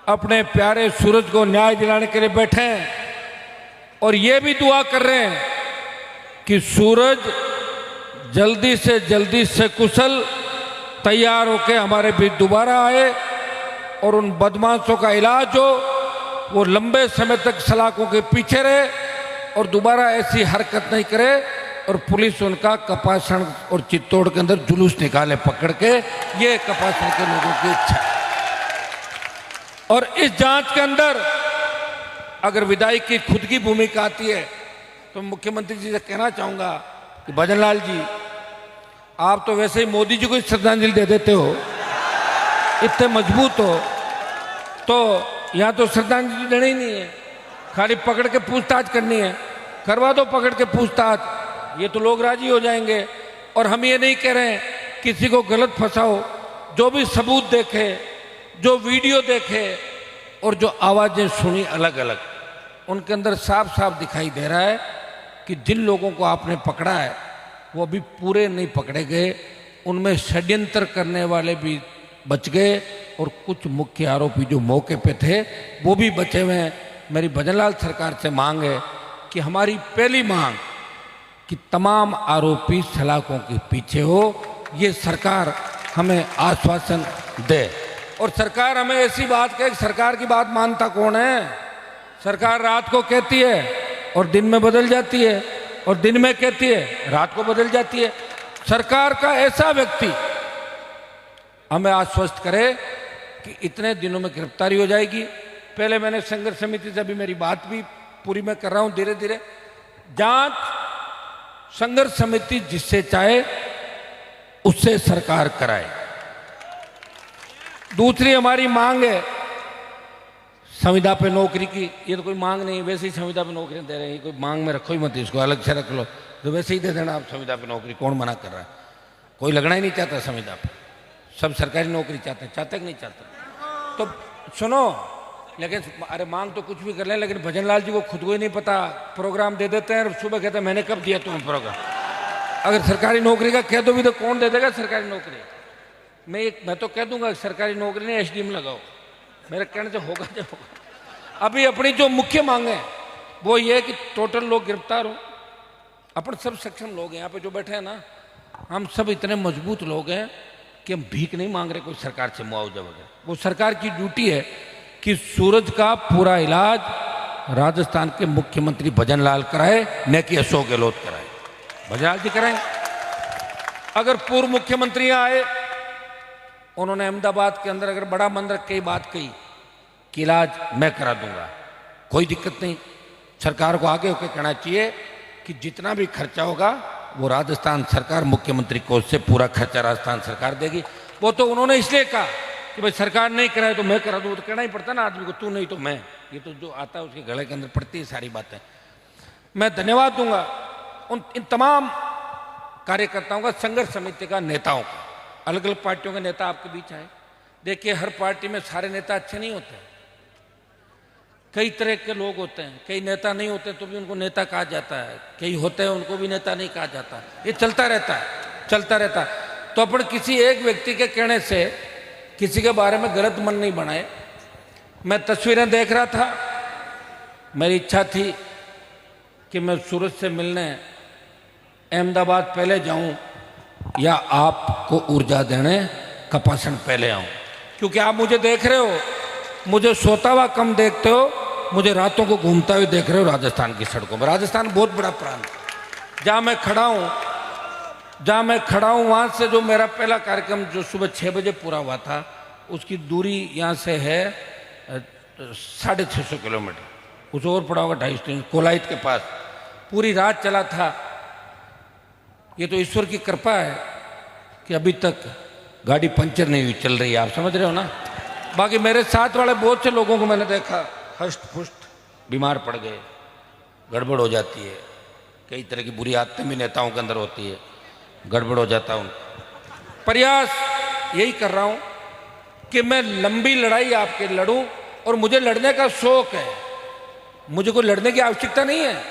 अपने प्यारे सूरज को न्याय दिलाने के लिए बैठे हैं और ये भी दुआ कर रहे हैं कि सूरज जल्दी से कुशल तैयार होकर हमारे बीच दोबारा आए और उन बदमाशों का इलाज हो, वो लंबे समय तक सलाखों के पीछे रहे और दोबारा ऐसी हरकत नहीं करे और पुलिस उनका कपासन और चित्तौड़ के अंदर जुलूस निकाले पकड़ के। ये कपासन के लोगों की इच्छा है। और इस जांच के अंदर अगर विधायक की खुद की भूमिका आती है तो मुख्यमंत्री जी से कहना चाहूंगा कि भजनलाल जी, आप तो वैसे ही मोदी जी को श्रद्धांजलि दे देते हो, इतने मजबूत हो, तो यहाँ तो श्रद्धांजलि देनी ही नहीं है, खाली पकड़ के पूछताछ करनी है। करवा दो पकड़ के पूछताछ, ये तो लोग राजी हो जाएंगे। और हम ये नहीं कह रहे हैं किसी को गलत फंसाओ, जो भी सबूत देखे, जो वीडियो देखे और जो आवाज़ें सुनी अलग अलग, उनके अंदर साफ साफ दिखाई दे रहा है कि जिन लोगों को आपने पकड़ा है वो अभी पूरे नहीं पकड़े गए, उनमें षड्यंत्र करने वाले भी बच गए और कुछ मुख्य आरोपी जो मौके पे थे वो भी बचे हुए हैं। मेरी भजनलाल सरकार से मांग है कि हमारी पहली मांग कि तमाम आरोपी सलाखों के पीछे हो, ये सरकार हमें आश्वासन दे। और सरकार हमें ऐसी बात कहे, सरकार की बात मानता कौन है? सरकार रात को कहती है और दिन में बदल जाती है, और दिन में कहती है रात को बदल जाती है। सरकार का ऐसा व्यक्ति हमें आश्वस्त करे कि इतने दिनों में गिरफ्तारी हो जाएगी। पहले मैंने संघर्ष समिति से, अभी मेरी बात भी पूरी मैं कर रहा हूं धीरे धीरे, जांच संघर्ष समिति जिससे चाहे उससे सरकार कराए। दूसरी हमारी मांग है संविदा पे नौकरी की। ये तो कोई मांग नहीं, वैसे ही संविदा पे नौकरी दे रहे हैं, कोई मांग में रखो ही मत, इसको अलग से रख लो, तो वैसे ही दे देना आप संविदा पे नौकरी। कौन मना कर रहा है? कोई लगना ही नहीं चाहता संविदा पे, सब सरकारी नौकरी चाहते हैं, चाहते कि नहीं चाहते? तो सुनो, लेकिन अरे मांग तो कुछ भी कर लें, लेकिन भजनलाल जी को खुद को ही नहीं पता, प्रोग्राम दे देते हैं और सुबह कहते हैं मैंने कब दिया तुम्हें प्रोग्राम। अगर सरकारी नौकरी का कह दो भी तो कौन दे देगा सरकारी नौकरी? मैं तो कह दूंगा सरकारी नौकरी ने एसडीएम लगाओ, मेरे कहने से होगा जब होगा। अभी अपनी जो मुख्य मांग है वो ये है कि टोटल लोग गिरफ्तार हो। अपन सब सक्षम लोग हैं यहाँ पे जो बैठे हैं ना, हम सब इतने मजबूत लोग हैं कि हम भीख नहीं मांग रहे कोई सरकार से मुआवजा वगैरह। वो सरकार की ड्यूटी है कि सूरज का पूरा इलाज राजस्थान के मुख्यमंत्री भजनलाल कराए, न कि अशोक गहलोत कराए। भजनलाल जी कराएं। अगर पूर्व मुख्यमंत्री आए, उन्होंने अहमदाबाद के अंदर अगर बड़ा मन रख के बात कही कि इलाज मैं करा दूंगा, कोई दिक्कत नहीं। सरकार को आगे होकर कहना चाहिए कि जितना भी खर्चा होगा वो राजस्थान सरकार मुख्यमंत्री कोष से पूरा खर्चा राजस्थान सरकार देगी। वो तो उन्होंने इसलिए कहा कि भाई सरकार नहीं कराए तो मैं करा दूँ, तो कहना ही पड़ता ना आदमी को, तू नहीं तो मैं। ये तो जो आता है उसके गले के अंदर पड़ती है सारी बातें। मैं धन्यवाद दूंगा इन तमाम कार्यकर्ताओं का, संघर्ष समिति का, नेताओं का। अलग अलग पार्टियों के नेता आपके बीच आए। देखिए, हर पार्टी में सारे नेता अच्छे नहीं होते, कई तरह के लोग होते हैं। कई नेता नहीं होते तो भी उनको नेता कहा जाता है, कई होते हैं उनको भी नेता नहीं कहा जाता। ये चलता रहता है, चलता रहता है। तो अपन किसी एक व्यक्ति के कहने से किसी के बारे में गलत मन नहीं बनाए। मैं तस्वीरें देख रहा था, मेरी इच्छा थी कि मैं सूरज से मिलने अहमदाबाद पहले जाऊं या आपको ऊर्जा देने कपासन पहले आऊं, क्योंकि आप मुझे देख रहे हो, मुझे सोता हुआ कम देखते हो, मुझे रातों को घूमता हुए देख रहे हो राजस्थान की सड़कों में। राजस्थान बहुत बड़ा प्रांत है। जहाँ मैं खड़ा हूँ वहाँ से जो मेरा पहला कार्यक्रम जो सुबह 6 बजे पूरा हुआ था, उसकी दूरी यहाँ से है 650 किलोमीटर, कुछ और पड़ा होगा 250, कोलाइत के पास। पूरी रात चला था। ये तो ईश्वर की कृपा है कि अभी तक गाड़ी पंचर नहीं हुई, चल रही है। आप समझ रहे हो ना? बाकी मेरे साथ वाले बहुत से लोगों को मैंने देखा हष्ट पुष्ट बीमार पड़ गए, गड़बड़ हो जाती है। कई तरह की बुरी आदतें भी नेताओं के अंदर होती है, गड़बड़ हो जाता हूँ। प्रयास यही कर रहा हूँ कि मैं लंबी लड़ाई आपके लड़ूं, और मुझे लड़ने का शौक है, मुझे कोई लड़ने की आवश्यकता नहीं है।